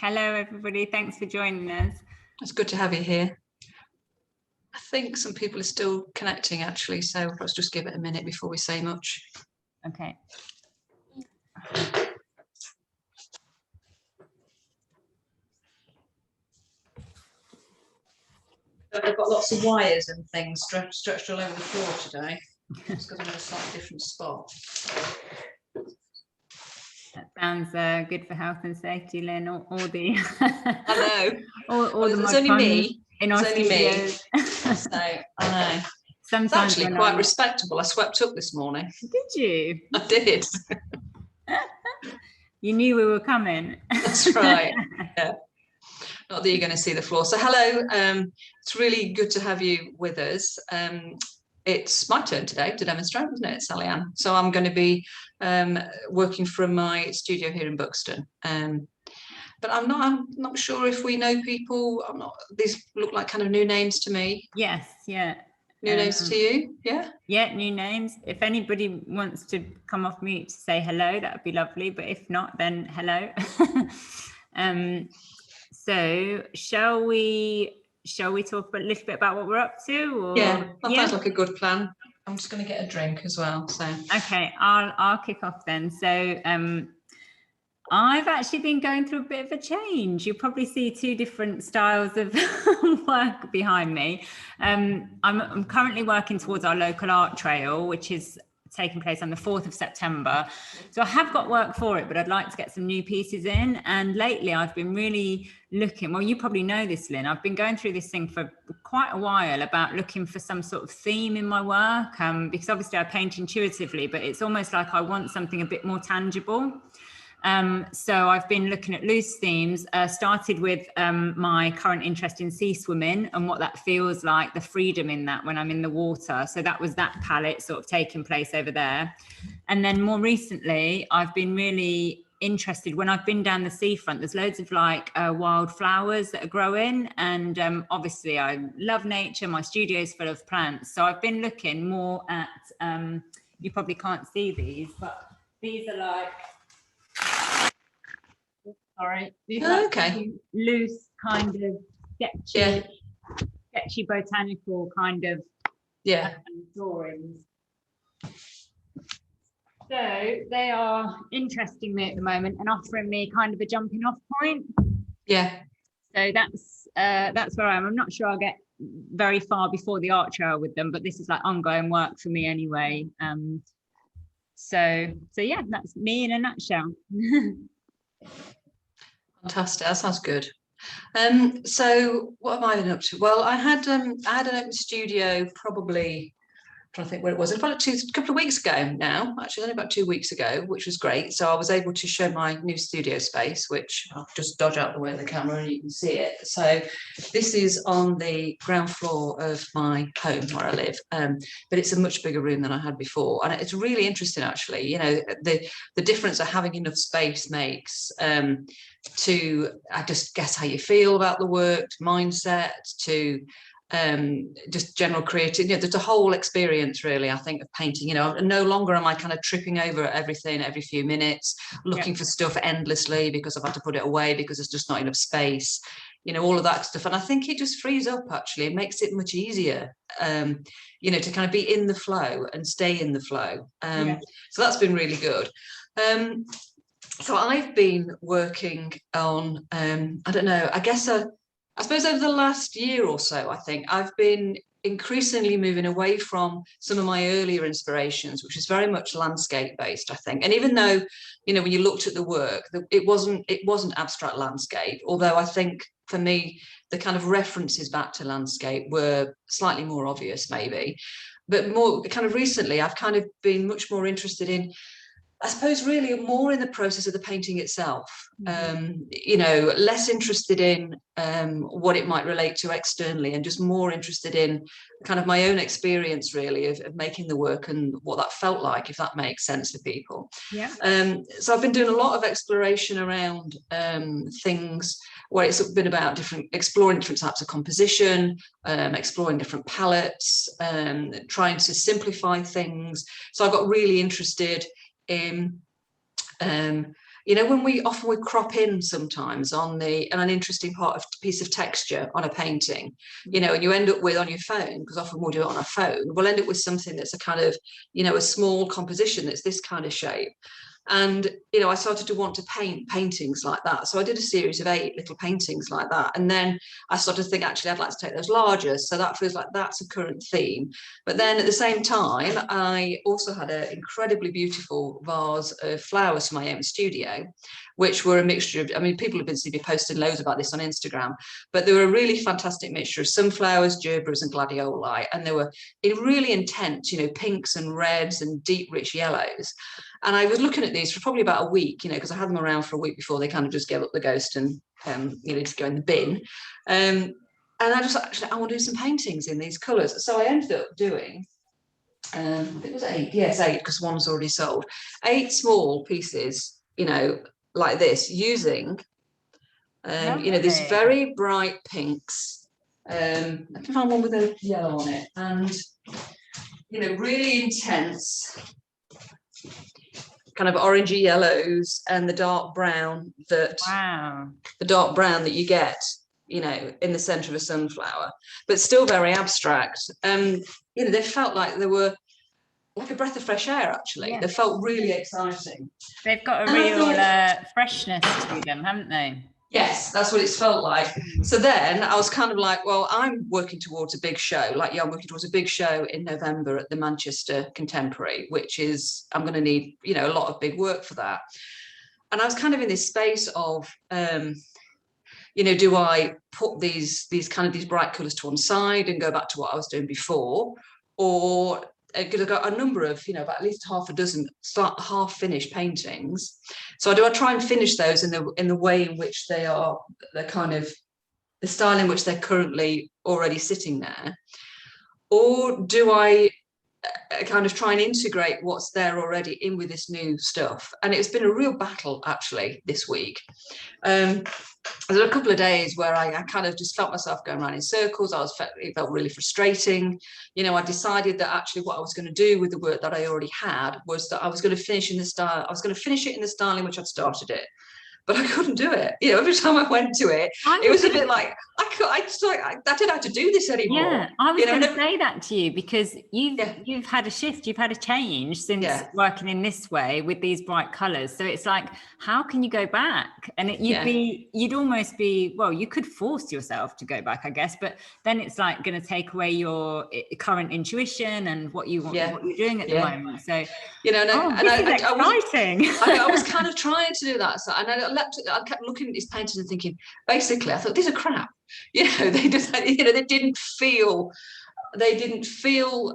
Hello, everybody. Thanks for joining us. It's good to have you here. I think some people are still connecting, actually, so let's just give it a minute before we say much. Okay. I've got lots of wires and things stretched all over the floor today. It's because I'm in a slightly different spot. That sounds good for health and safety, Lynn. All the I know. all the it's only me. in our studios. So I know. Sometimes it's actually quite respectable. I swept up this morning. Did you? I did. You knew we were coming. That's right. Yeah. Not that you're going to see the floor. So hello. It's really good to have you with us. It's my turn today to demonstrate, isn't it, Sally-Anne? So I'm going to be working from my studio here in Buxton. But I'm not sure if we know people. These look like kind of new names to me. Yes, yeah. New names to you, yeah? Yeah, new names. If anybody wants to come off mute to say hello, that would be lovely. But if not, then hello. So shall we talk a little bit about what we're up to? Or? Yeah, that sounds like a good plan. I'm just going to get a drink as well. So okay, I'll kick off then. So I've actually been going through a bit of a change. You'll probably see two different styles of work behind me. I'm currently working towards our local art trail, which is taking place on the 4th of September. So I have got work for it, but I'd like to get some new pieces in. And lately I've been really looking, well, you probably know this, Lynn, I've been going through this thing for quite a while about looking for some sort of theme in my work, because obviously I paint intuitively, but it's almost like I want something a bit more tangible. So I've been looking at loose themes, started with my current interest in sea swimming and what that feels like, the freedom in that when I'm in the water. So that was that palette sort of taking place over there. And then more recently, I've been really interested when I've been down the seafront, there's loads of like wild flowers that are growing. And obviously I love nature. My studio is full of plants. So I've been looking more at, you probably can't see these, but these are like, sorry, these are okay. loose kind of sketchy botanical kind of drawings. So they are interesting me at the moment and offering me kind of a jumping off point. Yeah. So that's where I am. I'm not sure I'll get very far before the art trail with them, but this is like ongoing work for me anyway. So yeah, that's me in a nutshell. Fantastic. That sounds good. So what have I been up to? Well, I had an open studio probably, I'm trying to think where it was. It was about a couple of weeks ago now, actually only about 2 weeks ago, which was great. So I was able to show my new studio space, which I'll just dodge out the way of the camera and you can see it. So this is on the ground floor of my home where I live, but it's a much bigger room than I had before. And it's really interesting, actually, you know, the difference that having enough space makes to, I just guess, how you feel about the work, to mindset, to just general creativity. You know, there's a whole experience really, I think, of painting. You know, no longer am I kind of tripping over everything every few minutes, looking for stuff endlessly because I've had to put it away because there's just not enough space, you know, all of that stuff. And I think it just frees up, actually. It makes it much easier, you know, to kind of be in the flow and stay in the flow. So that's been really good. So I've been working on, I don't know, I guess I suppose over the last year or so, I think I've been increasingly moving away from some of my earlier inspirations, which is very much landscape based, I think. And even though, you know, when you looked at the work, it wasn't abstract landscape, although I think for me, the kind of references back to landscape were slightly more obvious maybe. But more kind of recently, I've kind of been much more interested in, I suppose, really more in the process of the painting itself, you know, less interested in what it might relate to externally and just more interested in kind of my own experience really of making the work and what that felt like, if that makes sense for people. Yeah. So I've been doing a lot of exploration around things where it's been about exploring different types of composition, exploring different palettes, trying to simplify things. So I got really interested in you know, when we crop in sometimes on an interesting piece of texture on a painting, you know, and you end up with on your phone, because often we'll do it on our phone, we'll end up with something that's a kind of, you know, a small composition that's this kind of shape. And, you know, I started to want to paint paintings like that. So I did a series of 8 little paintings like that. And then I started to think, actually, I'd like to take those larger. So that feels like that's a current theme. But then at the same time, I also had an incredibly beautiful vase of flowers for my own studio, which were a mixture of, I mean, people have been seeing me posting loads about this on Instagram, but they were a really fantastic mixture of sunflowers, gerberas and gladioli. And they were in really intense, you know, pinks and reds and deep, rich yellows. And I was looking at these for probably about a week, you know, because I had them around for a week before they kind of just gave up the ghost and, you know, just go in the bin. And I just actually, I want to do some paintings in these colours. So I ended up doing, it was 8, yes, 8, because one was already sold. 8 small pieces, you know, like this, using, you know, these very bright pinks. I can find one with a yellow on it, and, you know, really intense kind of orangey yellows and the dark brown that you get, you know, in the center of a sunflower, but still very abstract. You know, they felt like they were like a breath of fresh air, actually. Yeah. They felt really exciting. They've got a real freshness to them, haven't they? Yes, that's what it's felt like. So then I was kind of like, well, I'm working towards a big show. Like, yeah, I'm working towards a big show in November at the Manchester Contemporary, which is, I'm going to need, you know, a lot of big work for that. And I was kind of in this space of, you know, do I put these bright colours to one side and go back to what I was doing before, or because I've got a number of, you know, about at least half a dozen half-finished paintings. So do I try and finish those in the way in which they're kind of the style in which they're currently already sitting there, or do I kind of try and integrate what's there already in with this new stuff? And it's been a real battle actually this week. There were a couple of days where I kind of just felt myself going around in circles. It felt really frustrating. You know, I decided that actually what I was going to do with the work that I already had was that I was going to finish in the style. I was going to finish it in the style in which I'd started it. But I couldn't do it. You know, every time I went to it, it was a bit like, I didn't have to do this anymore. Yeah, I was going to say that to you, because you've had a shift, you've had a change since working in this way with these bright colours. So it's like, how can you go back? And you'd almost be, well, you could force yourself to go back, I guess, but then it's like going to take away your current intuition and what you want, what you're doing at the moment. So, you know, this is exciting. I was kind of trying to do that. So, and I kept looking at these paintings and thinking, basically, I thought, these are crap. You know, they just, you know, they didn't feel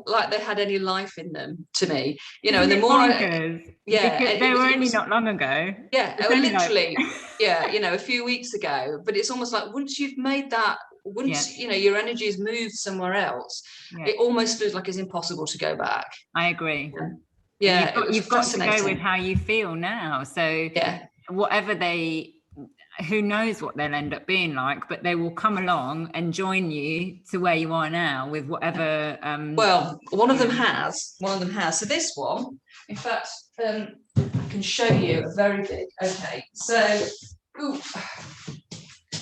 like they had any life in them to me. You know, and the more because they were only not long ago. Yeah, literally, you know, a few weeks ago. But it's almost like once you've made that, you know, your energy has moved somewhere else, it almost feels like it's impossible to go back. I agree. Yeah, you've got to go with how you feel now. So whatever who knows what they'll end up being like, but they will come along and join you to where you are now with whatever. Well, one of them has. So this one, in fact, I can show you a very big. Okay, so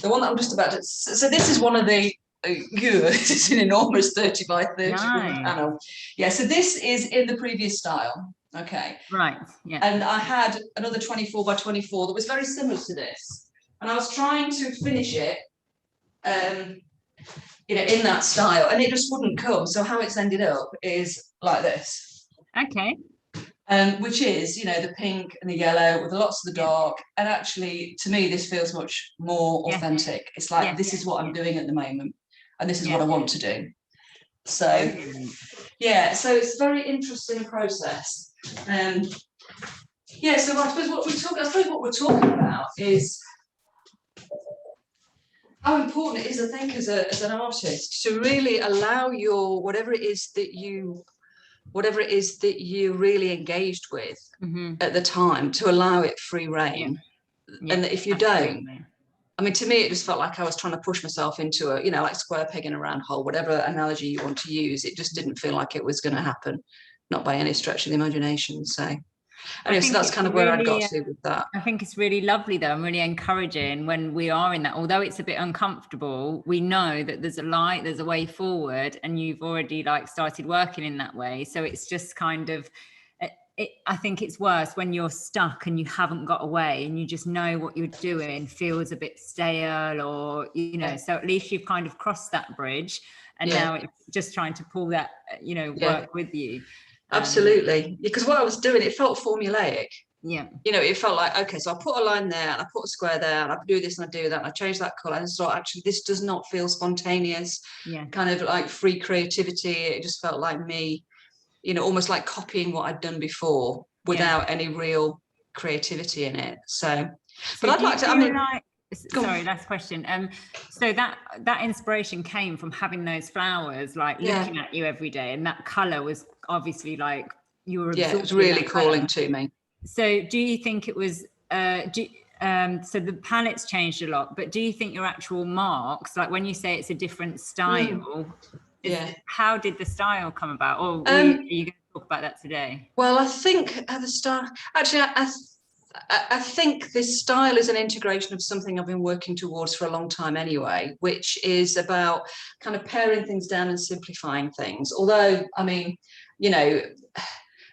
the one that I'm just about to. So this is one of the. It's an enormous 30 by 30 panel. Yeah, so this is in the previous style. Okay. Right. Yeah. And I had another 24 by 24 that was very similar to this. And I was trying to finish it, you know, in that style, and it just wouldn't come. So how it's ended up is like this. Okay. Which is, you know, the pink and the yellow with lots of the dark. And actually, to me, this feels much more authentic. It's like, this is what I'm doing at the moment, and this is what I want to do. So, so it's a very interesting process. So I suppose what we're talking about is how important it is, I think, as an artist, to really allow your whatever it is that you really engaged with at the time, to allow it free reign. And that if you don't, I mean, to me, it just felt like I was trying to push myself into a, you know, like square peg in a round hole, whatever analogy you want to use. It just didn't feel like it was going to happen, not by any stretch of the imagination. So Anyway, so that's kind of where I got to with that. I think it's really lovely though, and really encouraging when we are in that, although it's a bit uncomfortable, we know that there's a light, there's a way forward, and you've already like started working in that way. So it's just kind of, I think it's worse when you're stuck and you haven't got away and you just know what you're doing feels a bit stale, or, you know, so at least you've kind of crossed that bridge, and now it's just trying to pull that, you know, work with you. Absolutely. Because what I was doing, it felt formulaic. Yeah. You know, it felt like, okay, so I put a line there and I put a square there and I do this and I do that and I change that colour, and so actually this does not feel spontaneous, kind of like free creativity. It just felt like me, you know, almost like copying what I'd done before without any real creativity in it. So but I'd like to, I mean, sorry, last question. So that inspiration came from having those flowers like looking at you every day, and that colour was obviously like you were absorbed. It was really calling to me. So do you think it was so the palette's changed a lot, but do you think your actual marks, like when you say it's a different style, how did the style come about? Or are you going to talk about that today? Well, I think the style, actually, I think this style is an integration of something I've been working towards for a long time anyway, which is about kind of paring things down and simplifying things. Although, I mean, you know,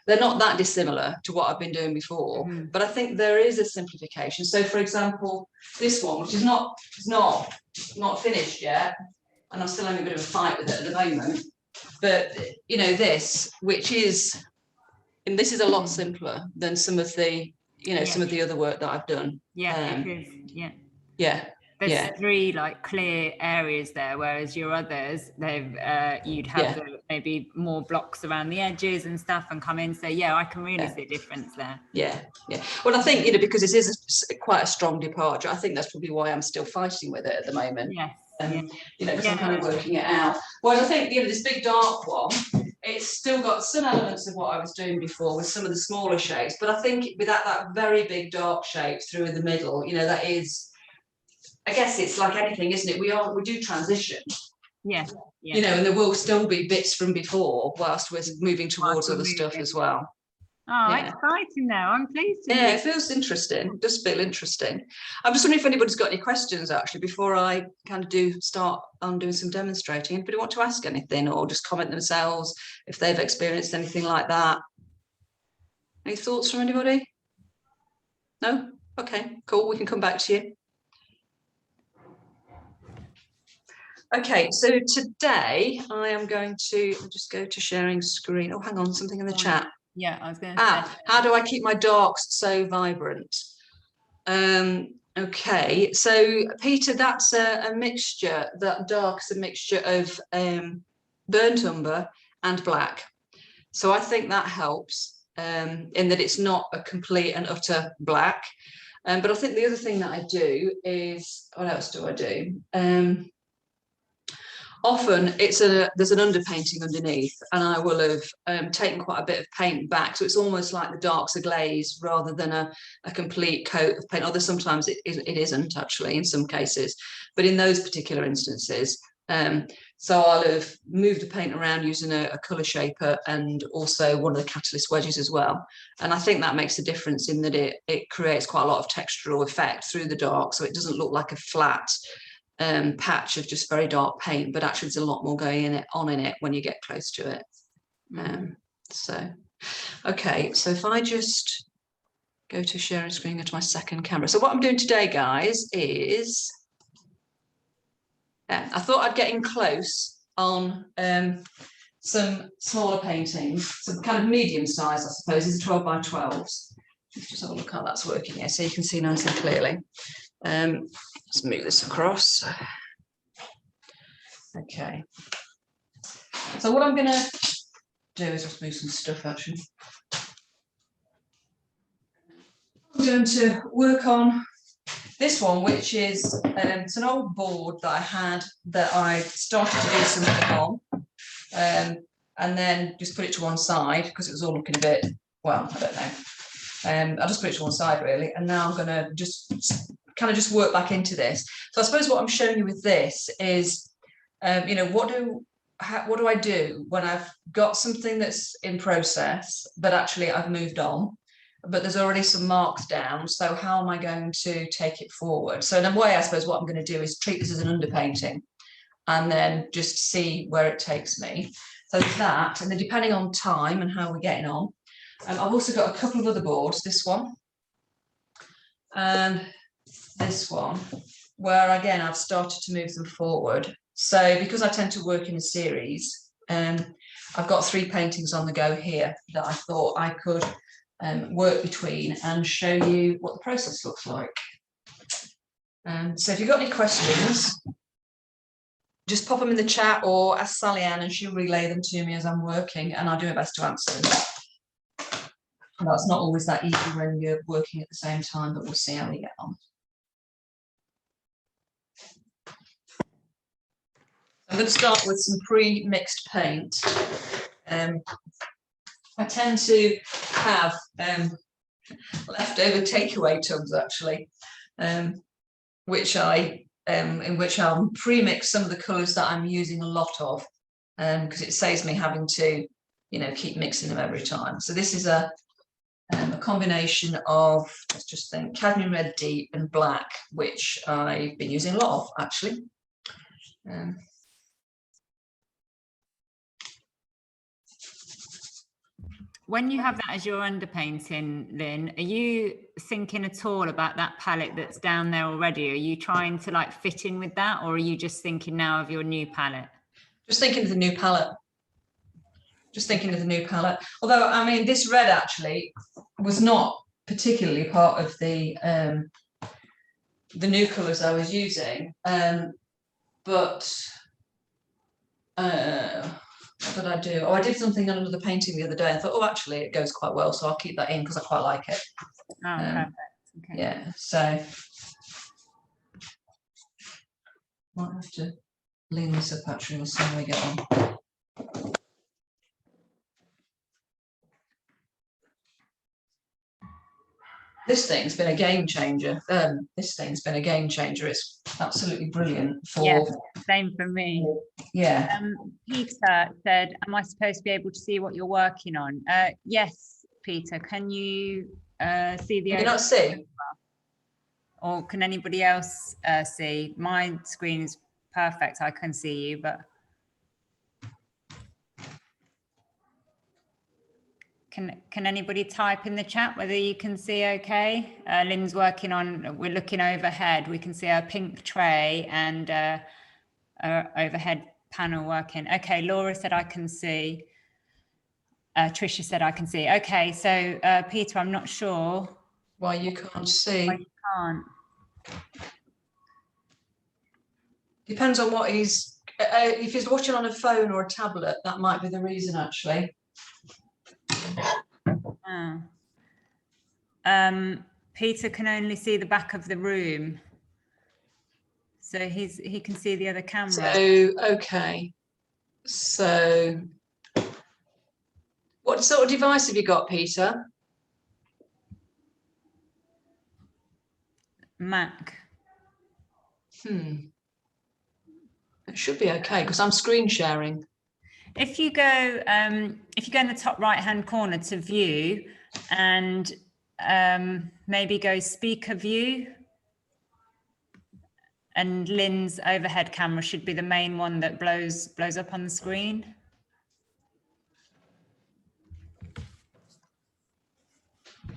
they're not that dissimilar to what I've been doing before, but I think there is a simplification. So, for example, this one, which is not finished yet, and I'm still having a bit of a fight with it at the moment, but, you know, this, which is, and this is a lot simpler than some of the, you know, some of the other work that I've done. There's 3 like clear areas there, whereas your others, they've you'd have maybe more blocks around the edges and stuff and come in. So I can really see a difference there. Well, I think, you know, because it is quite a strong departure, I think that's probably why I'm still fighting with it at the moment. You know, because I'm kind of working it out. Whereas I think, you know, this big dark one, it's still got some elements of what I was doing before with some of the smaller shapes, but I think without that very big dark shape through in the middle, you know, that is, I guess it's like anything, isn't it? We do transition. You know, and there will still be bits from before whilst we're moving towards other stuff as well. Oh, exciting now. I'm pleased. It feels interesting. It does feel interesting. I'm just wondering if anybody's got any questions actually before I kind of start on doing some demonstrating. Anybody want to ask anything or just comment themselves if they've experienced anything like that? Any thoughts from anybody? No? Okay, cool. We can come back to you. Okay, so today I am going to just go to sharing screen. Oh, hang on, something in the chat. I was going to say. How do I keep my darks so vibrant? Okay, so Peter, that's a mixture, that dark's a mixture of burnt umber and black. So I think that helps in that it's not a complete and utter black. But I think the other thing that I do is, what else do I do? Often there's an underpainting underneath, and I will have taken quite a bit of paint back, so it's almost like the darks are glazed rather than a complete coat of paint. Although sometimes it isn't actually in some cases, but in those particular instances, so I'll have moved the paint around using a colour shaper and also one of the catalyst wedges as well. And I think that makes a difference in that it creates quite a lot of textural effect through the dark, so it doesn't look like a flat patch of just very dark paint, but actually there's a lot more going on in it when you get close to it. So okay, so if I just go to sharing screen, go to my second camera. So what I'm doing today, guys, is I thought I'd get in close on some smaller paintings, some kind of medium size, I suppose. These are 12 by 12s. Let's just have a look how that's working here so you can see nice and clearly. Let's move this across. Okay. So what I'm going to do is just move some stuff actually. I'm going to work on this one, which is it's an old board that I had that I started to do something on, and then just put it to one side because it was all looking a bit, well, I don't know. I'll just put it to one side really, and now I'm going to just kind of just work back into this. So I suppose what I'm showing you with this is, you know, what do I do when I've got something that's in process, but actually I've moved on, but there's already some marks down. So how am I going to take it forward? So in a way, I suppose what I'm going to do is treat this as an underpainting and then just see where it takes me. So that, and then depending on time and how we're getting on, I've also got a couple of other boards, this one and this one, where again, I've started to move them forward. So because I tend to work in a series, I've got 3 paintings on the go here that I thought I could work between and show you what the process looks like. So if you've got any questions, just pop them in the chat or ask Sally-Anne and she'll relay them to me as I'm working, and I'll do my best to answer them. And that's not always that easy when you're working at the same time, but we'll see how we get on. I'm going to start with some pre-mixed paint. I tend to have leftover takeaway tubs actually, in which I'll pre-mix some of the colours that I'm using a lot of, because it saves me having to, keep mixing them every time. So this is a combination of, let's just think, cadmium red deep and black, which I've been using a lot of actually. When you have that as your underpainting, Lynn, are you thinking at all about that palette that's down there already? Are you trying to like fit in with that, or are you just thinking now of your new palette? Just thinking of the new palette. Just thinking of the new palette. Although, I mean, this red actually was not particularly part of the new colours I was using, but what did I do? Oh, I did something on another painting the other day. I thought, oh, actually, it goes quite well, so I'll keep that in because I quite like it. Oh, perfect. Okay. Yeah, so might have to lean this up actually. We'll see how we get on. This thing's been a game changer. It's absolutely brilliant for. Yeah, same for me. Yeah. Peter said, am I supposed to be able to see what you're working on? Yes, Peter. Can you see the? Can you not see? Or can anybody else see? My screen is perfect. I can see you, but can anybody type in the chat whether you can see okay? Lynn's working on, we're looking overhead. We can see our pink tray and our overhead panel working. Okay, Laura said I can see. Trisha said I can see. Okay, so Peter, I'm not sure why you can't see. Why you can't. Depends on what he's. If he's watching on a phone or a tablet, that might be the reason actually. Peter can only see the back of the room, so he can see the other camera. So okay, so what sort of device have you got, Peter? Mac. It should be okay because I'm screen sharing. If you go in the top right hand corner to view and maybe go speaker view, and Lynn's overhead camera should be the main one that blows up on the screen.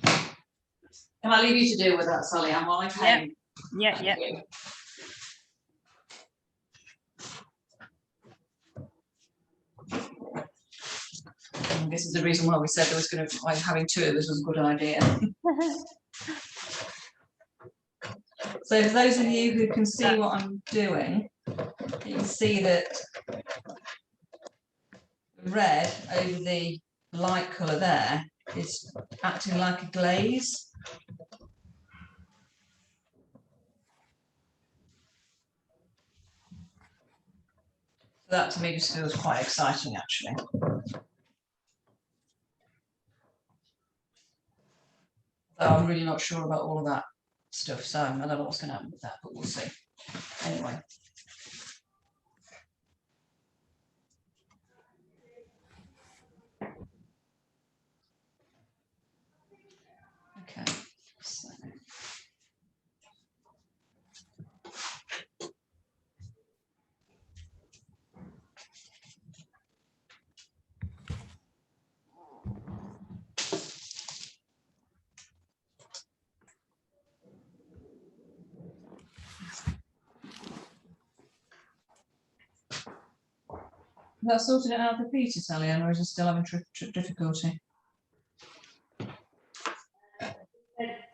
Can I leave you to deal with that, Sally-Anne, while I paint? Yeah. And this is the reason why we said there was going to, having 2 of us was a good idea. So for those of you who can see what I'm doing, you can see that red over the light colour there is acting like a glaze. That to me just feels quite exciting actually. Though I'm really not sure about all of that stuff, so I don't know what's going to happen with that, but we'll see. Anyway. that sorted it out for Peter, Sally-Anne, or is he still having difficulty?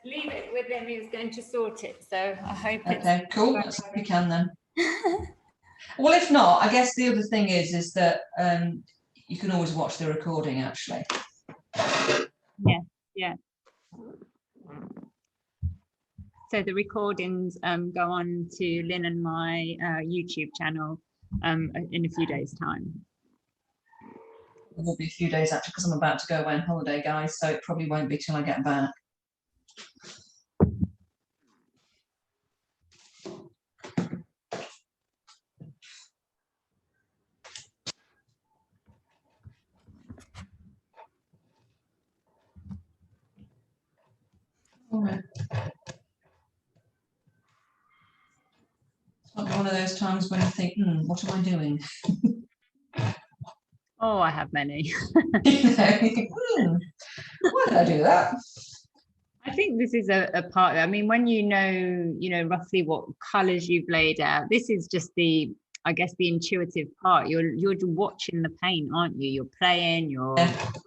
Leave it with him. He was going to sort it, so I hope it's okay. Cool. Let's hope we can then. Well, if not, I guess the other thing is that you can always watch the recording actually. Yeah, yeah. So the recordings go on to Lin and my YouTube channel in a few days' time. It will be a few days actually, because I'm about to go away on holiday, guys, so it probably won't be till I get back. It's not one of those times when you think, what am I doing? Oh, I have many. Why did I do that? I think this is a part. I mean, when you know roughly what colours you've laid out. This is just I guess the intuitive part. You're watching the paint, aren't you? You're playing, you're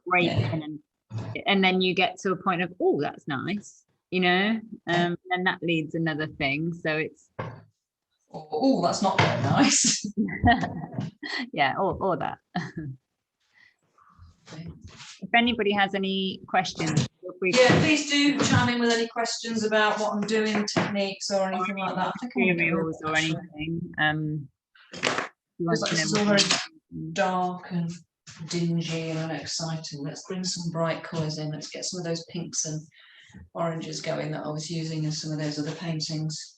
breaking, and then you get to a point of, oh, that's nice, and that leads another thing. So it's oh, that's not very nice. Yeah, or that. If anybody has any questions, feel free yeah, please do chime in with any questions about what I'm doing, techniques or anything like that. Materials or anything. Looks like this is all very dark and dingy and exciting. Let's bring some bright colours in. Let's get some of those pinks and oranges going that I was using in some of those other paintings.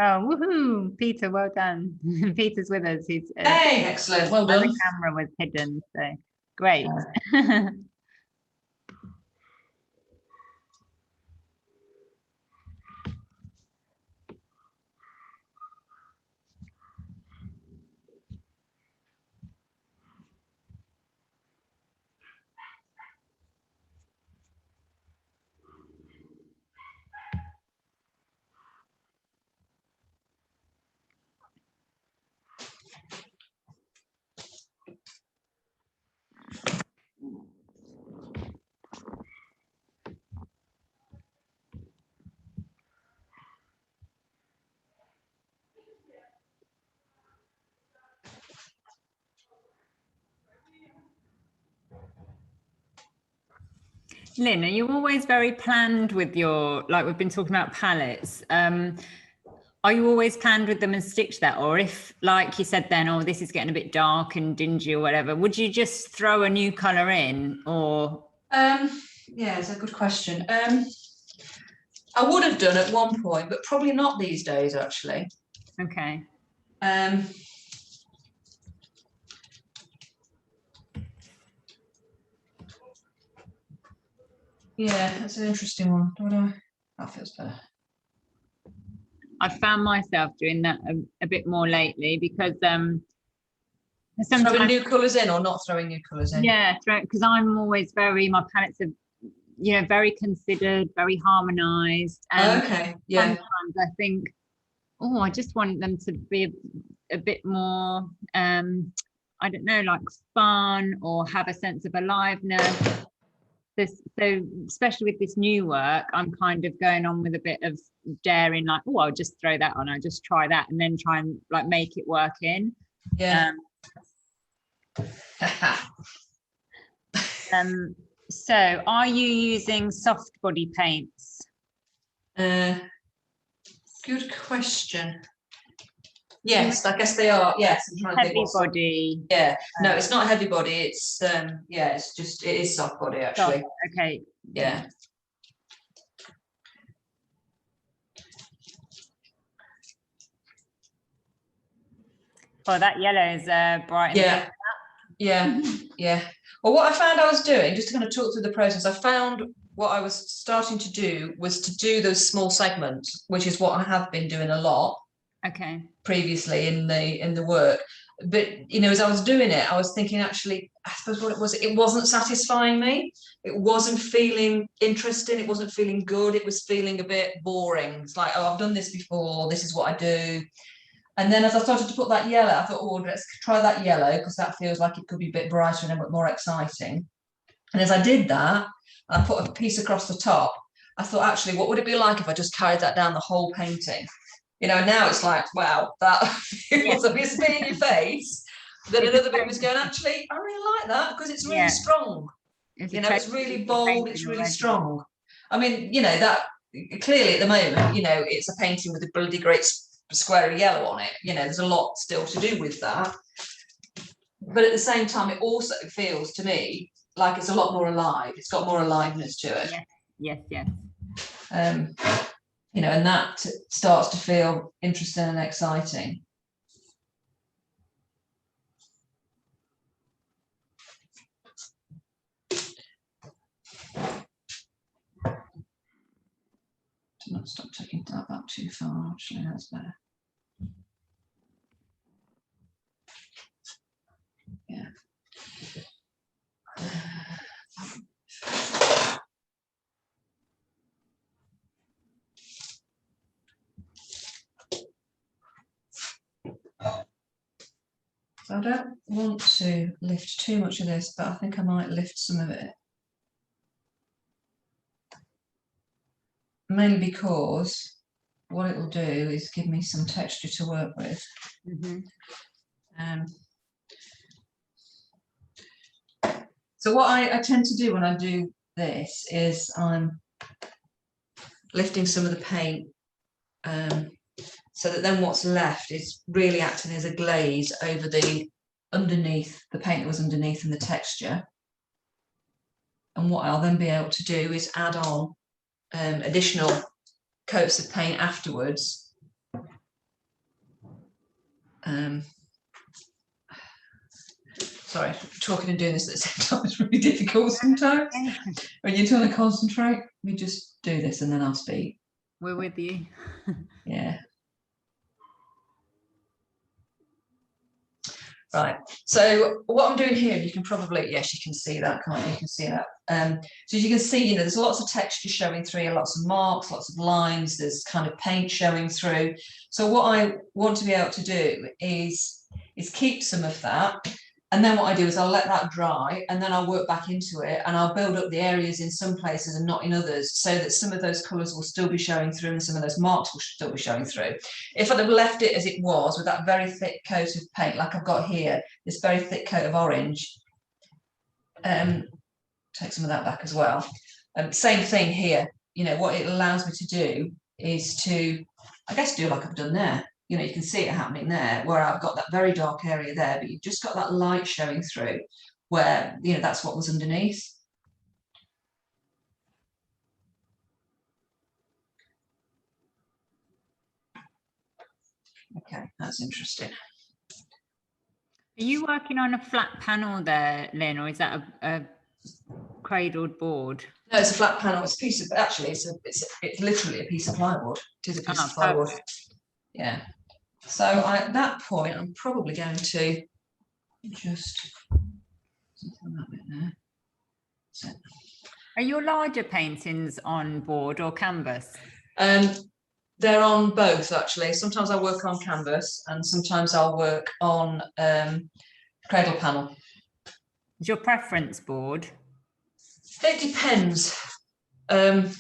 Oh, woohoo! Peter, well done. Peter's with us. He's hey, excellent. Well done. The camera was hidden, so great. Lynn, are you always very planned with your, like we've been talking about palettes, are you always planned with them and stick to that? Or if, like you said then, oh, this is getting a bit dark and dingy or whatever, would you just throw a new colour in, or? Yeah, it's a good question. I would have done at one point, but probably not these days, actually. Okay. Yeah, that's an interesting one. That feels better. I've found myself doing that a bit more lately because sometimes throwing new colours in or not throwing new colours in. Yeah, because I'm always my palettes are very considered, very harmonized, and okay, yeah, sometimes I think, oh, I just want them to be a bit more I don't know, like fun or have a sense of aliveness. So especially with this new work, I'm kind of going on with a bit of daring, like, oh, I'll just throw that on, I'll just try that, and then try and like make it work in. Yeah. So are you using soft body paints? Good question. Yes, I guess they are. Yes, I'm trying to think. Heavy body. Yeah, no, it's not heavy body. It's yeah, it's just, it is soft body actually. Soft. Okay. Yeah. Well, that yellow is bright. Yeah. Yeah. Yeah. Well, what I found I was doing, just to kind of talk through the process, I found what I was starting to do was to do those small segments, which is what I have been doing a lot. Okay. Previously in the work, but as I was doing it, I was thinking, actually, I suppose what it wasn't satisfying me. It wasn't feeling interesting. It wasn't feeling good. It was feeling a bit boring. It's like, oh, I've done this before. This is what I do. And then as I started to put that yellow, I thought, oh, let's try that yellow because that feels like it could be a bit brighter and a bit more exciting. And as I did that, I put a piece across the top. I thought, actually, what would it be like if I just carried that down the whole painting? You know, now it's like, wow, that feels a bit in your face. Then another bit was going, actually, I really like that because it's really strong. You know, it's really bold, it's really strong. I mean, you know, that clearly at the moment, you know, it's a painting with a bloody great square of yellow on it. You know, there's a lot still to do with that. But at the same time, it also feels to me like it's a lot more alive. It's got more aliveness to it. Yes. You know, and that starts to feel interesting and exciting. Do not stop taking that back too far. Actually, that's better. Yeah. So I don't want to lift too much of this, but I think I might lift some of it. Mainly because what it will do is give me some texture to work with. So what I tend to do when I do this is I'm lifting some of the paint so that then what's left is really acting as a glaze over the underneath, the paint that was underneath and the texture. And what I'll then be able to do is add on additional coats of paint afterwards. Sorry, talking and doing this at the same time is really difficult sometimes. When you're trying to concentrate, we just do this and then I'll speak. We're with you. Yeah. Right, so what I'm doing here, you can probably, yes, you can see that, can't you? You can see that. So as you can see, you know, there's lots of texture showing through, lots of marks, lots of lines, there's kind of paint showing through. So what I want to be able to do is keep some of that. And then what I do is I'll let that dry and then I'll work back into it and I'll build up the areas in some places and not in others so that some of those colours will still be showing through and some of those marks will still be showing through. If I'd have left it as it was with that very thick coat of paint like I've got here, this very thick coat of orange, take some of that back as well. Same thing here, you know, what it allows me to do is to, I guess, do like I've done there. You know, you can see it happening there where I've got that very dark area there, but you've just got that light showing through where, you know, that's what was underneath. Okay, that's interesting. Are you working on a flat panel there, Lynn, or is that a cradled board? No, it's a flat panel. It's a piece of, actually, it's literally a piece of plywood. It is a piece of plywood. Perfect. Yeah. So at that point, I'm probably going to just that bit there. So. Are your larger paintings on board or canvas? They're on both, actually. Sometimes I work on canvas and sometimes I'll work on cradle panel. Is your preference board? It depends. It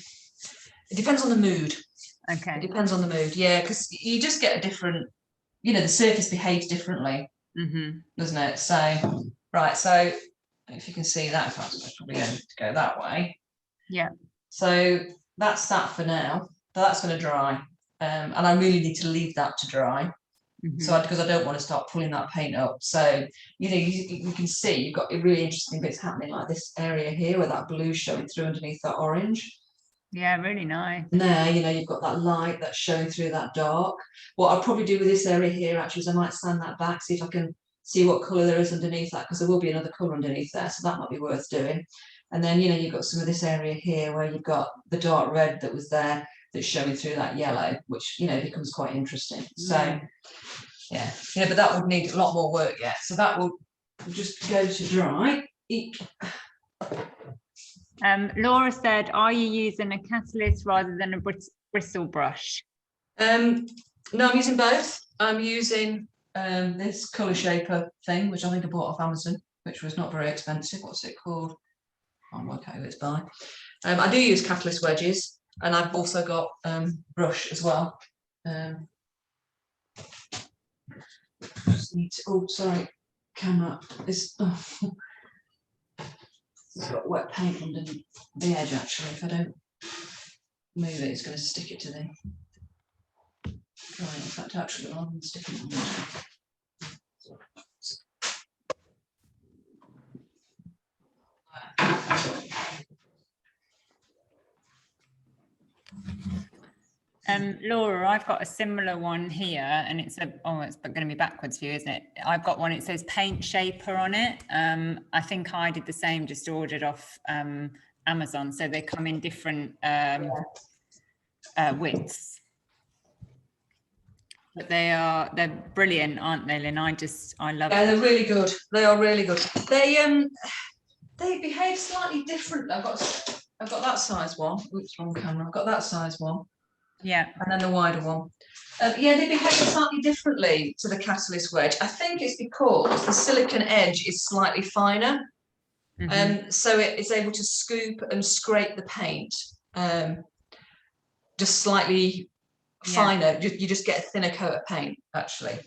depends on the mood. Okay. It depends on the mood, yeah, because you just get a different, you know, the surface behaves differently, doesn't it? So, right, so if you can see that, if I was probably going to go that way. Yeah. So that's that for now. That's going to dry, and I really need to leave that to dry. So because I don't want to start pulling that paint up. So you know, you can see you've got really interesting bits happening, like this area here where that blue's showing through underneath that orange. Yeah, really nice. And there, you know, you've got that light that's showing through that dark. What I'll probably do with this area here actually is I might stand that back, see if I can see what colour there is underneath that, because there will be another colour underneath there, so that might be worth doing. And then, you know, you've got some of this area here where you've got the dark red that was there that's showing through that yellow, which, you know, becomes quite interesting. So, yeah, you know, but that would need a lot more work yet. So that will just go to dry. Laura said, are you using a catalyst rather than a bristle brush? No, I'm using both. I'm using this colour shaper thing, which I think I bought off Amazon, which was not very expensive. What's it called? I can't work out who it's by. I do use catalyst wedges, and I've also got brush as well. Just need to, oh, sorry, camera is. Oh. It's got wet paint under the edge actually. If I don't move it, it's going to stick it to the. Right, in fact, actually, rather than sticking it on the Laura, I've got a similar one here, and it's it's going to be backwards for you, isn't it? I've got one. It says paint shaper on it. I think I did the same. Just ordered off Amazon, so they come in different widths. But they're brilliant, aren't they, Lynn? I love them. Yeah, they're really good. They are really good. They behave slightly different. I've got that size one. Oops, wrong camera. I've got that size one. Yeah. And then the wider one. Yeah, they behave slightly differently to the catalyst wedge. I think it's because the silicone edge is slightly finer. So it is able to scoop and scrape the paint just slightly finer. You just get a thinner coat of paint, actually.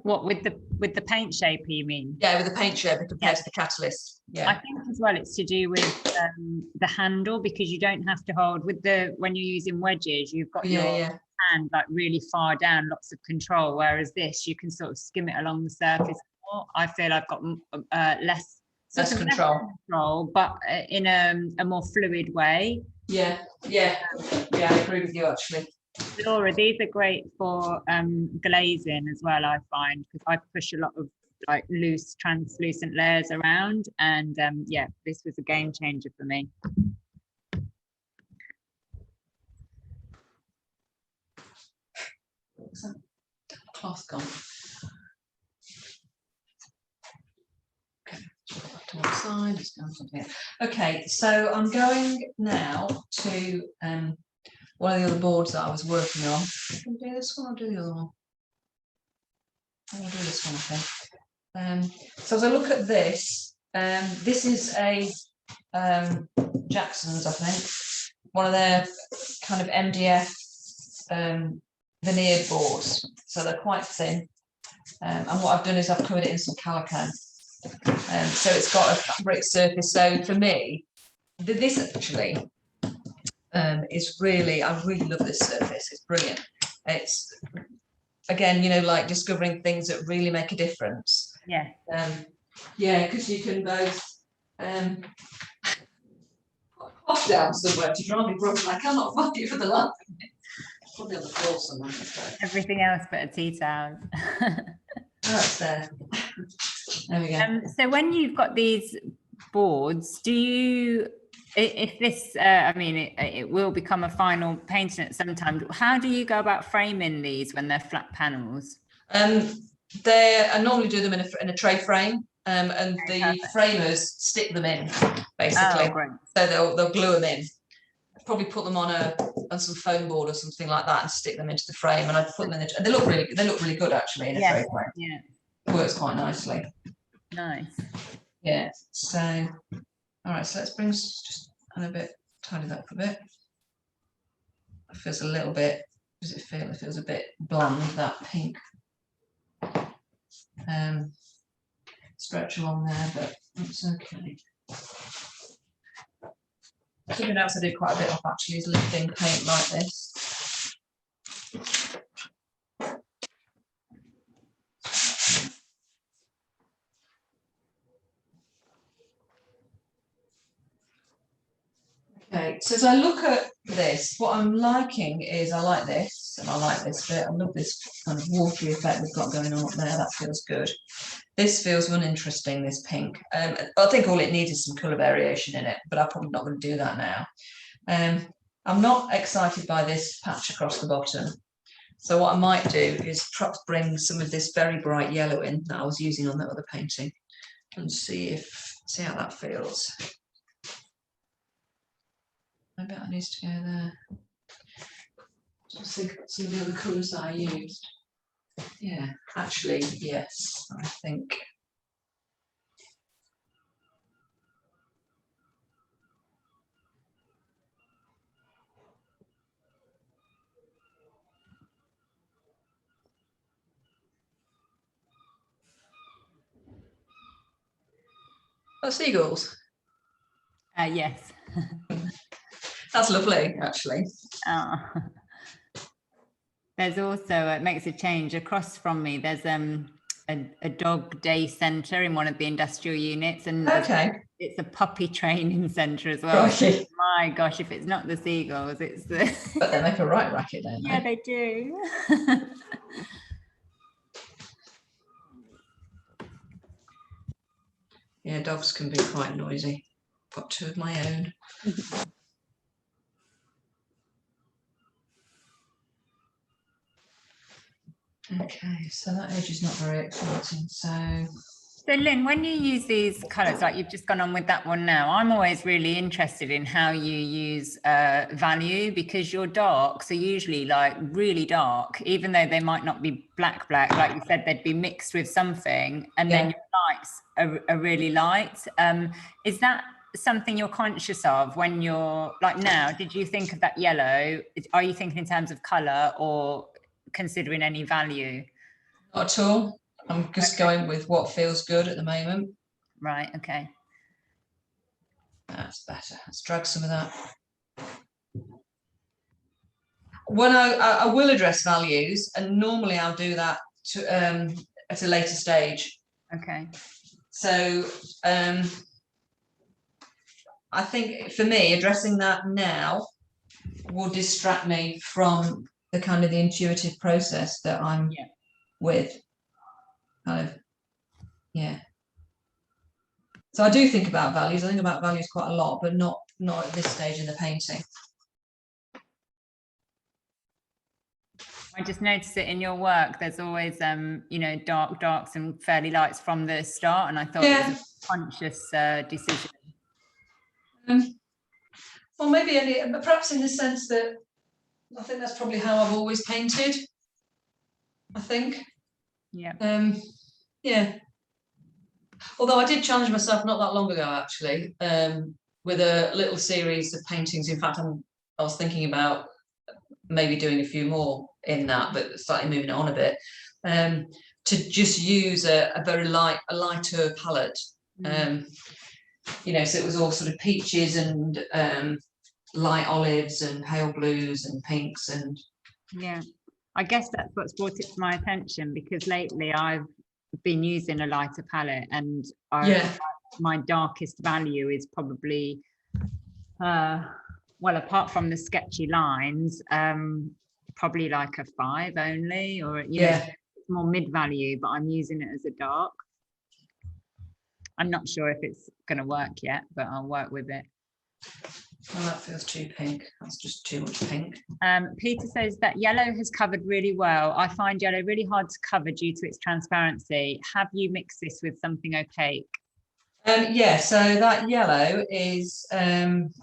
What, with the paint shaper, you mean? Yeah, with the paint shaper compared to the catalyst. Yeah. I think as well it's to do with the handle, because you don't have to hold when you're using wedges, you've got your hand like really far down, lots of control, whereas this you can sort of skim it along the surface more. I feel I've got less control, but in a more fluid way. I agree with you actually. Laura, these are great for glazing as well, I find, because I push a lot of like loose translucent layers around, and this was a game changer for me. Cloth gone. Okay, back to one side. Let's go on something else. Okay, so I'm going now to one of the other boards that I was working on. Can I do this one or do the other one? I'll do this one, I think. So as I look at this, this is a Jackson's, I think, one of their kind of MDF veneered boards. So they're quite thin. And what I've done is I've covered it in some calico. So it's got a fabric surface. So for me, this actually is really, I really love this surface. It's brilliant. It's, again, you know, like discovering things that really make a difference. Yeah. Because you can both put cloth down somewhere to dry me brush, and I cannot find it for the life of me. Probably on the floor somewhere. Everything else but a tea towel. That's there. There we go. So when you've got these boards, do you, if this, I mean, it will become a final painting at some time, how do you go about framing these when they're flat panels? I normally do them in a tray frame, and the framers stick them in, basically. Oh, great. So they'll glue them in. Probably put them on some foam board or something like that and stick them into the frame, and I put them in and they look really good actually in a tray frame. Yeah, it works quite nicely. Nice. Yeah. So all right, so let's bring just a bit, tidy that up a bit. It feels a little bit, does it feel? It feels a bit bland, that pink. Stretch along there, but it's okay. Something else I did quite a bit of actually is lifting paint like this. Okay, so as I look at this, what I'm liking is I like this and I like this bit. I love this kind of watery effect we've got going on up there. That feels good. This feels uninteresting, this pink. I think all it needs is some colour variation in it, but I'm probably not going to do that now. I'm not excited by this patch across the bottom. So what I might do is perhaps bring some of this very bright yellow in that I was using on that other painting and see how that feels. Maybe that needs to go there. Just think about some of the other colours that I used. Yeah, actually, yes, I think. Oh, seagulls. Yes. That's lovely, actually. Oh. There's also, it makes a change across from me. There's a dog day centre in one of the industrial units, and Okay. it's a puppy training centre as well. Crikey. My gosh, if it's not the seagulls, it's the. But they make a right racket, don't they? Yeah, they do. Yeah, dogs can be quite noisy. Got two of my own. Okay, so that edge is not very exciting. So Lynn, when you use these colours, like you've just gone on with that one now, I'm always really interested in how you use value, because your darks are usually like really dark, even though they might not be black, like you said, they'd be mixed with something, and then your lights are really light. Is that something you're conscious of when you're like now? Did you think of that yellow? Are you thinking in terms of colour or considering any value? not at all. I'm just going with what feels good at the moment. Right, okay. That's better. Let's drag some of that. When I will address values, and normally I'll do that to, at a later stage. Okay. So I think for me, addressing that now will distract me from the kind of the intuitive process that I'm with. Kind of, yeah. So I do think about values. I think about values quite a lot, but not at this stage in the painting. I just noticed it in your work. There's always, you know, darks and fairly lights from the start, and I thought it was a conscious decision. Well, maybe perhaps in the sense that I think that's probably how I've always painted. I think. Yeah. Yeah. Although I did challenge myself not that long ago, actually, with a little series of paintings. In fact, I was thinking about maybe doing a few more in that, but slightly moving it on a bit, to just use a very lighter palette. You know, so it was all sort of peaches and light olives and pale blues and pinks and. Yeah, I guess that's what's brought it to my attention, because lately I've been using a lighter palette, and my darkest value is probably well, apart from the sketchy lines, probably like a 5 only, or you know, it's more mid value, but I'm using it as a dark. I'm not sure if it's going to work yet, but I'll work with it. Oh, that feels too pink. That's just too much pink. Peter says that yellow has covered really well. I find yellow really hard to cover due to its transparency. Have you mixed this with something opaque? Yeah, so that yellow is, let's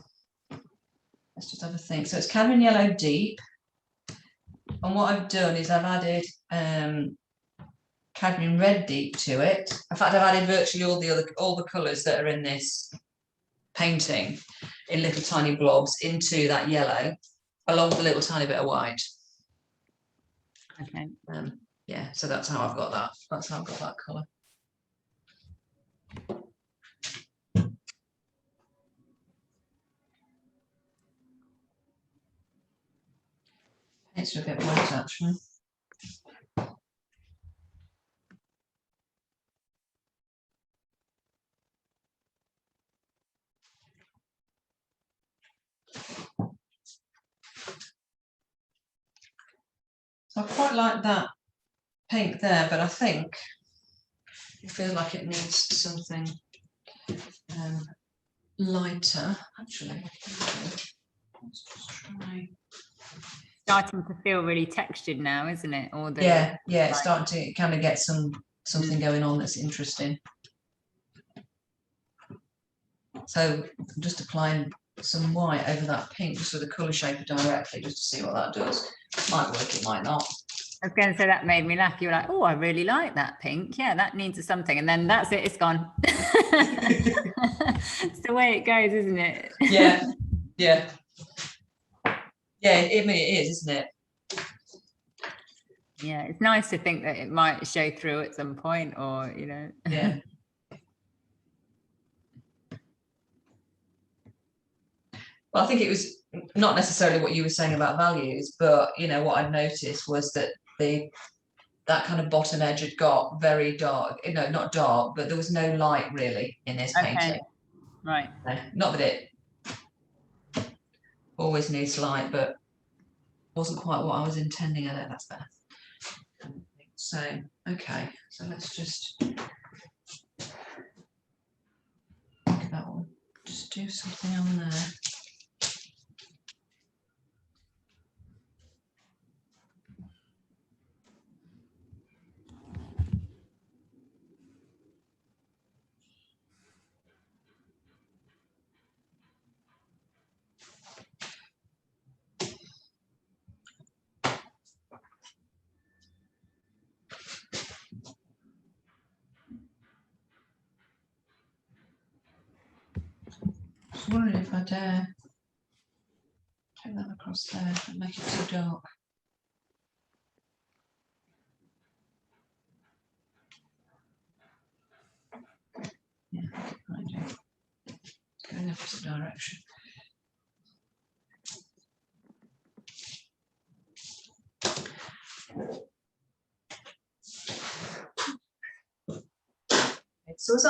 just have a think. So it's cadmium yellow deep. And what I've done is I've added cadmium red deep to it. In fact, I've added virtually all the colours that are in this painting in little tiny blobs into that yellow, along with a little tiny bit of white. Okay. Yeah, so that's how I've got that. That's how I've got that colour. It's a bit wet, actually. So I quite like that pink there, but I think it feels like it needs something lighter, actually. Let's just try. Starting to feel really textured now, isn't it? Or the yeah, it's starting to kind of get something going on that's interesting. So I'm just applying some white over that pink, just with the colour shaper directly, just to see what that does. Might work, it might not. I was going to say that made me laugh. You were like, oh, I really like that pink. Yeah, that needs something. And then that's it. It's gone. It's the way it goes, isn't it? Yeah. Yeah. Yeah, I mean, it is, isn't it? Yeah, it's nice to think that it might show through at some point, or, you know. Yeah. Well, I think it was not necessarily what you were saying about values, but, you know, what I'd noticed was that that kind of bottom edge had got very dark, you know, not dark, but there was no light really in his painting. Right. Not that it always needs light, but wasn't quite what I was intending at it. That's better. So, okay, so let's just look at that one. Just do something on there. Just wondering if I dare take that across there and make it too dark. Yeah, I do. It's going in the opposite direction. So as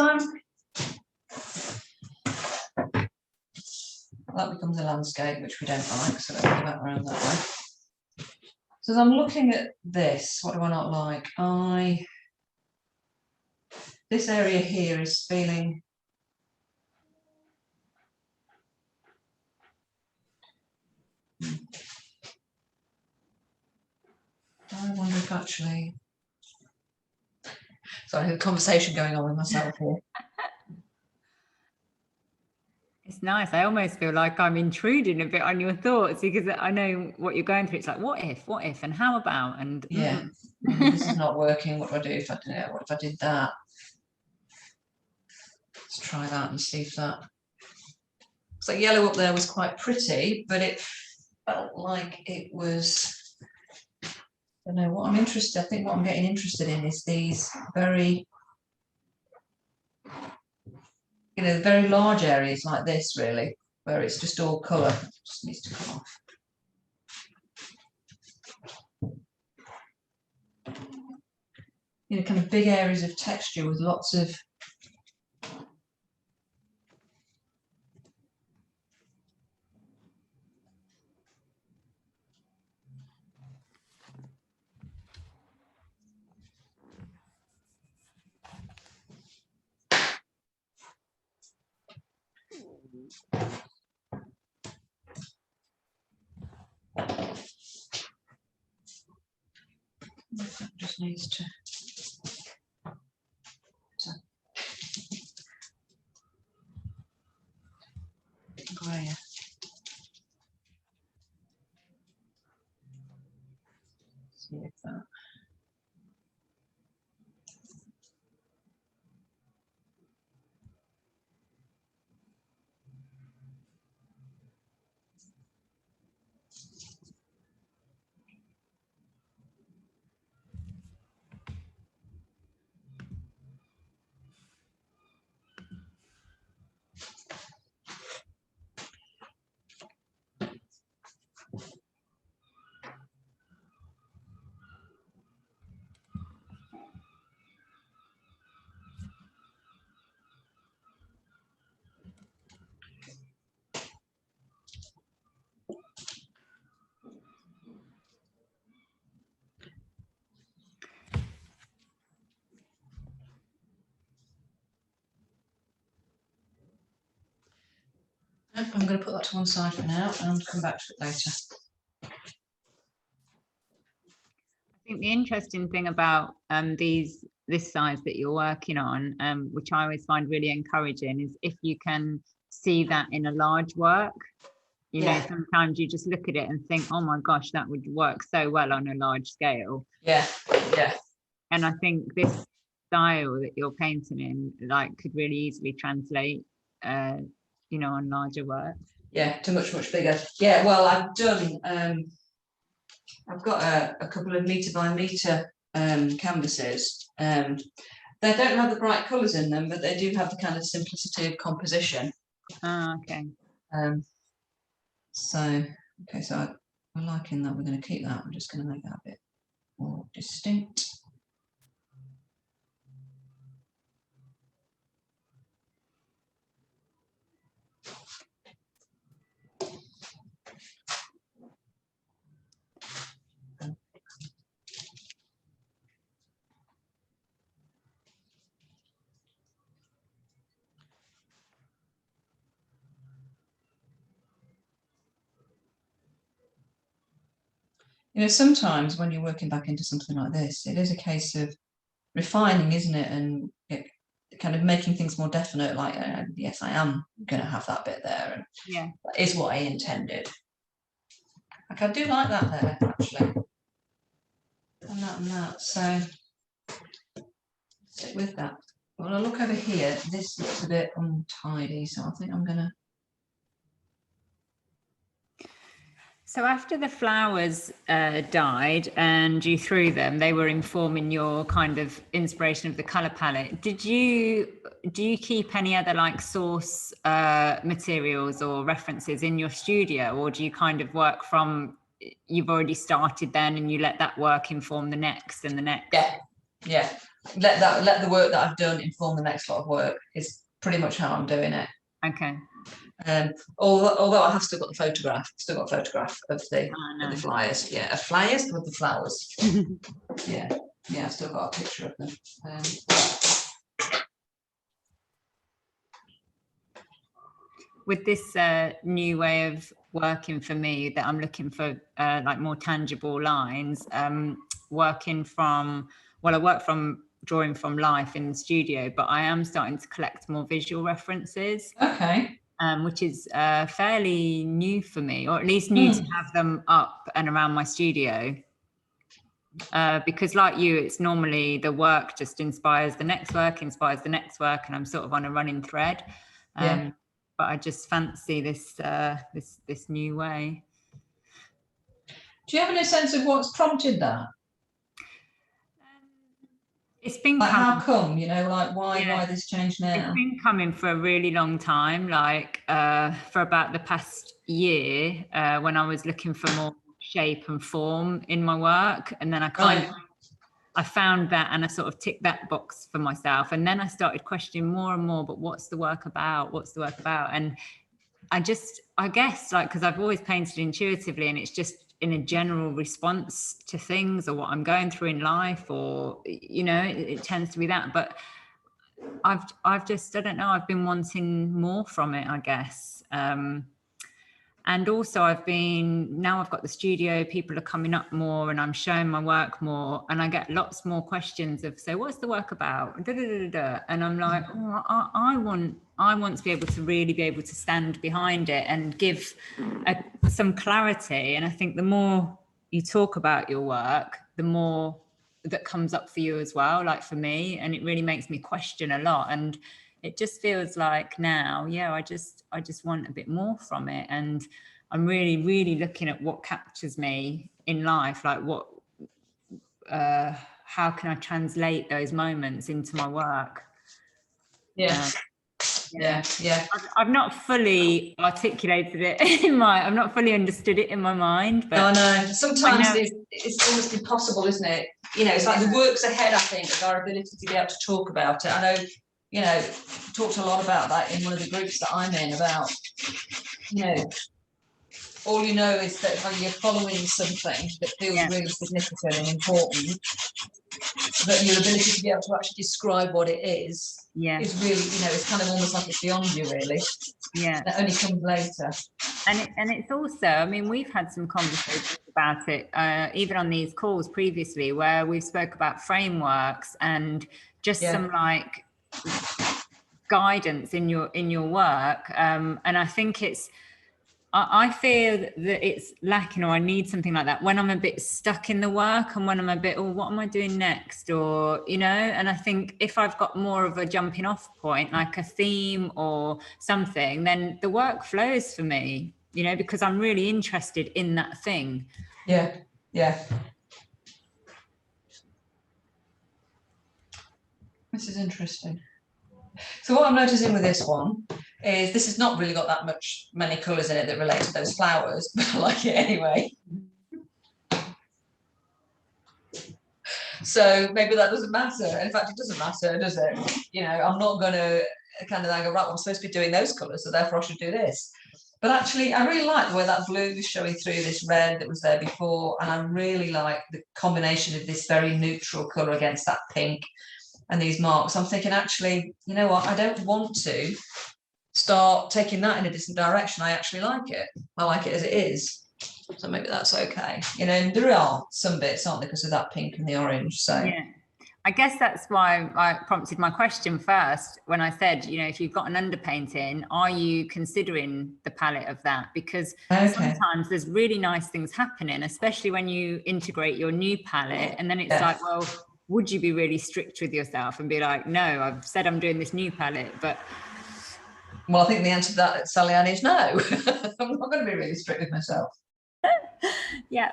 that becomes a landscape, which we don't like, so let's go back around that way. So as I'm looking at this, what do I not like? This area here is feeling I wonder if actually, sorry, the conversation going on with myself here. It's nice. I almost feel like I'm intruding a bit on your thoughts, because I know what you're going through. It's like, what if, and how about, and yeah, this is not working. What do I do if I did it? What if I did that? Let's try that and see if that. So yellow up there was quite pretty, but it felt like it was. I don't know what I'm interested. I think what I'm getting interested in is these very, you know, very large areas like this, really, where it's just all colour. It just needs to come off. You know, kind of big areas of texture with lots of that just needs to grey. See if that. I'm going to put that to one side for now and come back to it later. I think the interesting thing about this size that you're working on, which I always find really encouraging, is if you can see that in a large work. You know, sometimes you just look at it and think, oh my gosh, that would work so well on a large scale. Yeah, yeah. And I think this style that you're painting in, like, could really easily translate, you know, on larger work. Yeah, to much bigger. Yeah, well, I've done, I've got a couple of metre by metre canvases. They don't have the bright colours in them, but they do have the kind of simplicity of composition. Ah, okay. So we're liking that. We're going to keep that. I'm just going to make that a bit more distinct. You know, sometimes when you're working back into something like this, it is a case of refining, isn't it? And kind of making things more definite, like, yes, I am going to have that bit there. And yeah, that is what I intended. Like, I do like that there, actually. And that. So stick with that. When I look over here, this looks a bit untidy, so I think I'm going to. So after the flowers died and you threw them, they were informing your kind of inspiration of the color palette. Do you keep any other like source materials or references in your studio, or do you kind of work from, you've already started then and you let that work inform the next and the next? Yeah. Let the work that I've done inform the next lot of work is pretty much how I'm doing it. Okay. Although I have still got the photograph, of the flyers. Yeah, flyers with the flowers. yeah, I've still got a picture of them. With this new way of working for me, that I'm looking for like more tangible lines, working from, well, I work from drawing from life in the studio, but I am starting to collect more visual references. Okay. Which is fairly new for me, or at least new to have them up and around my studio. Because like you, it's normally the work just inspires the next work, and I'm sort of on a running thread. But I just fancy this this new way. Do you have any sense of what's prompted that? It's been like, how come, you know, like why this change now? It's been coming for a really long time, like for about the past year, when I was looking for more shape and form in my work, and then I found that, and I sort of ticked that box for myself, and then I started questioning more and more, but what's the work about? And I guess, like, because I've always painted intuitively, and it's just in a general response to things or what I'm going through in life, or, you know, it tends to be that. But I've just, I don't know, I've been wanting more from it, I guess. And also now I've got the studio, people are coming up more and I'm showing my work more, and I get lots more questions of, so what's the work about? Da, da, da, da, da. And I'm like, oh, I want to be able to really be able to stand behind it and give some clarity. And I think the more you talk about your work, the more that comes up for you as well, like for me, and it really makes me question a lot. And it just feels like now, I just want a bit more from it. And I'm really, really looking at what captures me in life, like how can I translate those moments into my work? I've not fully articulated it I've not fully understood it in my mind, but no, sometimes it's almost impossible, isn't it? You know, it's like the work's ahead, I think, of our ability to be able to talk about it. I know, you know, talked a lot about that in one of the groups that I'm in, about, you know, all you know is that when you're following something that feels really significant and important, that your ability to be able to actually describe what it is is really, you know, it's kind of almost like it's beyond you, really. Yeah. That only comes later. And it's also, I mean, we've had some conversations about it, even on these calls previously, where we spoke about frameworks and just some like guidance in your work, and I think I feel that it's lacking, or I need something like that when I'm a bit stuck in the work, and when I'm a bit, oh, what am I doing next? Or, you know, and I think if I've got more of a jumping off point, like a theme or something, then the work flows for me, you know, because I'm really interested in that thing. Yeah, yeah. This is interesting. So what I'm noticing with this one is this has not really got that many colours in it that relate to those flowers, but I like it anyway. So maybe that doesn't matter. In fact, it doesn't matter, does it? You know, I'm not going to kind of go, right, well, I'm supposed to be doing those colours, so therefore I should do this. But actually, I really like the way that blue is showing through this red that was there before. And I really like the combination of this very neutral colour against that pink and these marks. I'm thinking, actually, you know what? I don't want to start taking that in a different direction. I actually like it. I like it as it is. So maybe that's okay. You know, and there are some bits, aren't there, because of that pink and the orange. So yeah, I guess that's why I prompted my question first when I said, you know, if you've got an underpainting, are you considering the palette of that? Because sometimes there's really nice things happening, especially when you integrate your new palette, and then it's like, well, would you be really strict with yourself and be like, no, I've said I'm doing this new palette, but... Well, I think the answer to that, Sally-Anne, is no. I'm not going to be really strict with myself. Yeah.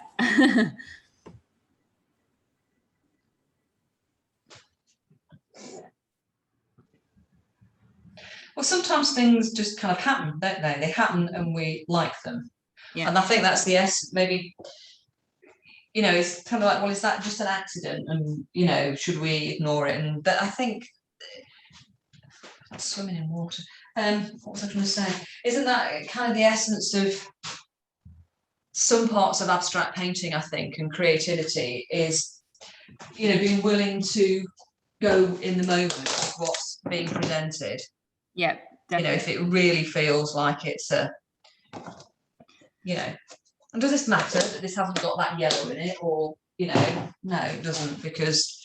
Well, sometimes things just kind of happen, don't they? They happen and we like them. Yeah. And I think that's the essence. Maybe, you know, it's kind of like, well, is that just an accident? And, you know, should we ignore it? And but I think swimming in water. What was I going to say? Isn't that kind of the essence of some parts of abstract painting, I think, and creativity is, you know, being willing to go in the moment of what's being presented. Yeah, definitely. You know, if it really feels like it's a, you know, and does this matter that this hasn't got that yellow in it, or, you know, no, it doesn't, because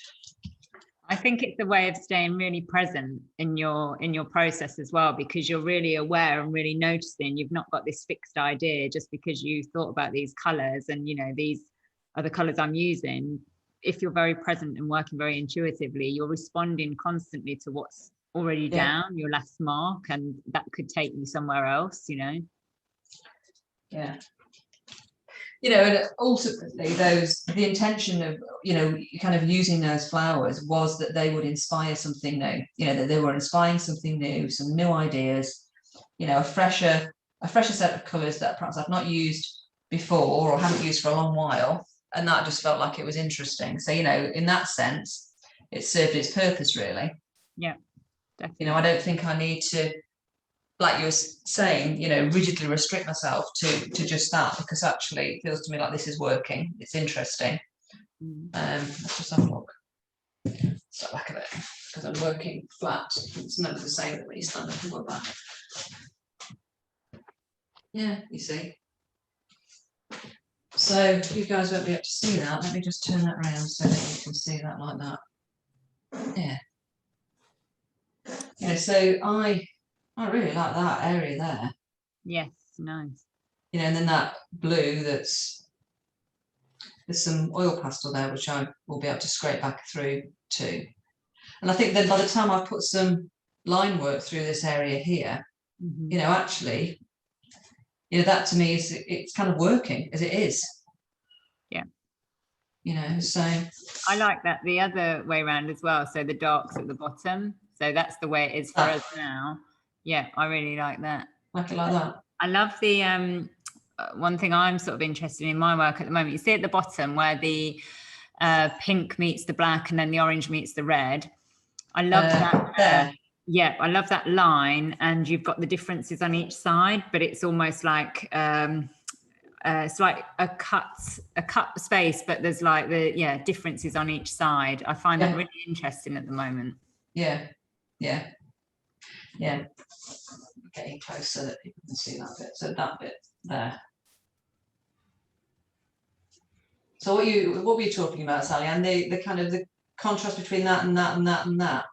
I think it's a way of staying really present in your process as well, because you're really aware and really noticing. You've not got this fixed idea just because you thought about these colors and, you know, these are the colors I'm using. If you're very present and working very intuitively, you're responding constantly to what's already down, your last mark, and that could take you somewhere else, you know. Yeah. You know, and ultimately the intention of, you know, kind of using those flowers was that they would inspire something new, you know, that they were inspiring something new, some new ideas, you know, a fresher set of colours that perhaps I've not used before or haven't used for a long while. And that just felt like it was interesting. So, you know, in that sense, it served its purpose, really. Yeah, definitely. You know, I don't think I need to, like you were saying, you know, rigidly restrict myself to just that, because actually it feels to me like this is working. It's interesting. Let's just have a look. Step back a bit, because I'm working flat. It's never the same when you stand up and work back. Yeah, you see. So you guys won't be able to see that. Let me just turn that around so that you can see that like that. Yeah. Yeah, so I really like that area there. Yes, nice. You know, and then that blue there's some oil pastel there, which I will be able to scrape back through too. And I think that by the time I've put some line work through this area here, you know, actually, you know, that to me is, it's kind of working as it is. Yeah. You know, so I like that the other way around as well. So the darks at the bottom. So that's the way it is for us now. Yeah, I really like that. Like it like that. I love the one thing I'm sort of interested in my work at the moment. You see at the bottom where the pink meets the black and then the orange meets the red. I love that. There. Yeah, I love that line, and you've got the differences on each side, but it's almost like it's like a cut space, but there's like the differences on each side. I find that really interesting at the moment. Yeah. Getting close so that people can see that bit. So that bit there. So what were you talking about, Sally? And the kind of the contrast between that and that and that and that.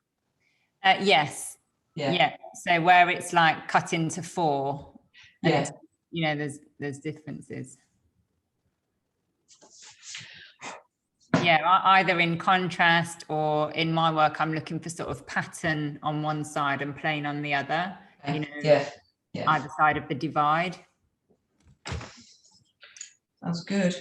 Yes. Yeah. So where it's like cut into 4. And Yeah. it's, you know, there's differences. Yeah, either in contrast, or in my work, I'm looking for sort of pattern on one side and plain on the other. You know, either side of the divide. Sounds good.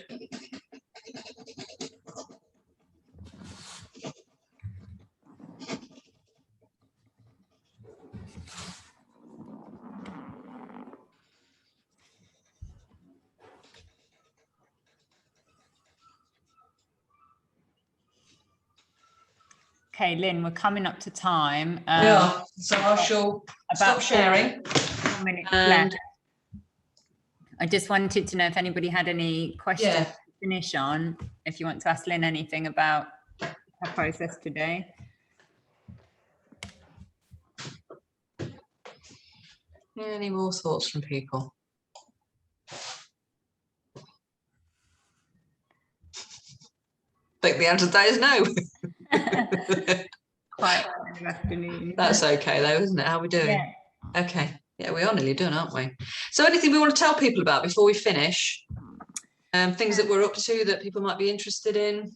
Okay, Lynn, we're coming up to time. Yeah, so I shall stop sharing. 4 minutes left. I just wanted to know if anybody had any questions to finish on, if you want to ask Lynn anything about her process today. Any more thoughts from people? I think the answer to that is no. Quite kind of afternoon. That's okay though, isn't it? How are we doing? Yeah. Okay. Yeah, we are nearly done, aren't we? So anything we want to tell people about before we finish? Things that we're up to that people might be interested in?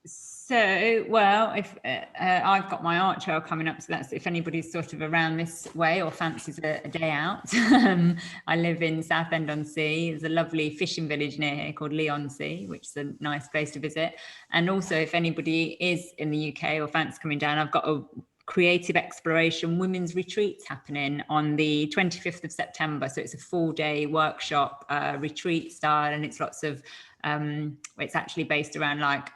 So, well, if I've got my art trail coming up, so that's if anybody's sort of around this way or fancies a day out. I live in Southend-on-Sea. There's a lovely fishing village near here called Leigh-on-Sea, which is a nice place to visit. And also, if anybody is in the UK or fancies coming down, I've got a creative exploration women's retreats happening on the 25th of September. So it's a 4-day workshop retreat style, and it's lots of it's actually based around like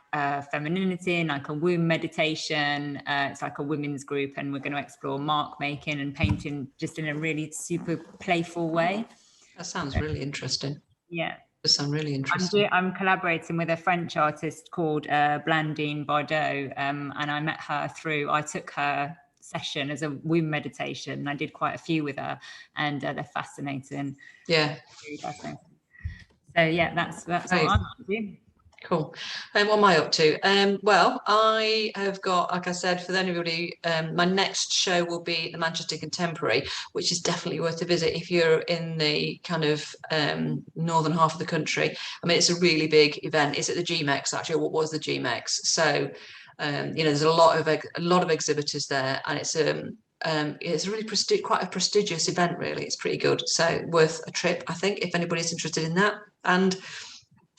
femininity and like a womb meditation. It's like a women's group, and we're going to explore mark making and painting just in a really super playful way. That sounds really interesting. Yeah. That sounds really interesting. I'm collaborating with a French artist called Blandine Bardot, and I met her I took her session as a womb meditation. I did quite a few with her, and they're fascinating. Yeah. Really fascinating. So yeah, that's what I'm doing. Cool. And what am I up to? Well, I have got, like I said, for anybody, my next show will be the Manchester Contemporary, which is definitely worth a visit if you're in the kind of northern half of the country. I mean, it's a really big event. It's at the GMEX, actually. What was the GMEX? So, you know, there's a lot of exhibitors there, and it's really quite a prestigious event, really. It's pretty good. So worth a trip, I think, if anybody's interested in that. And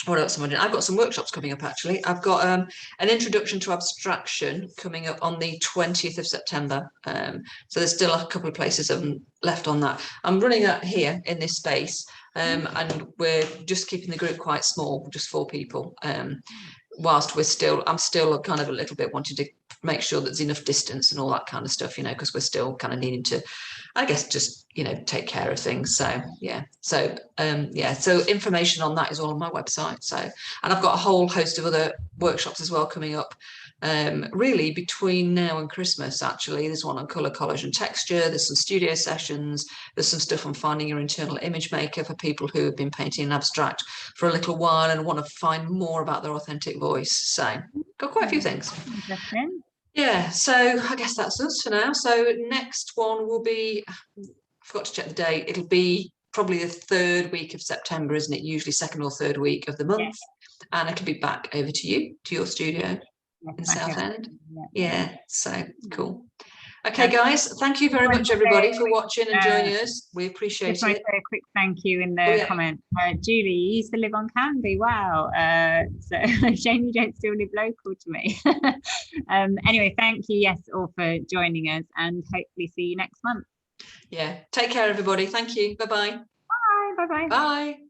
what else am I doing? I've got some workshops coming up, actually. I've got an introduction to abstraction coming up on the 20th of September. So there's still a couple of places left on that. I'm running that here in this space, and we're just keeping the group quite small, just 4 people. Whilst I'm still kind of a little bit wanting to make sure there's enough distance and all that kind of stuff, you know, because we're still kind of needing to, I guess, just, you know, take care of things. So yeah, so so information on that is all on my website. So, and I've got a whole host of other workshops as well coming up, really between now and Christmas. Actually, there's one on color, collage and texture. There's some studio sessions. There's some stuff on finding your internal image maker for people who have been painting in abstract for a little while and want to find more about their authentic voice. So got quite a few things. Interesting. Yeah, so I guess that's us for now. So next one will be, I forgot to check the date, it'll be probably the 3rd week of September, isn't it? Usually 2nd or 3rd week of the month. Yes. And it'll be back over to you, to your studio in Southend. Yeah, so cool. Okay, guys, thank you very much, everybody, for watching and joining us. We appreciate it. Just want to say a quick thank you in the comment. Julie, you used to live on Canby. Wow. So shame you don't still live local to me. Anyway, thank you, yes, all for joining us, and hopefully see you next month. Yeah, take care, everybody. Thank you. Bye-bye. Bye. Bye-bye. Bye.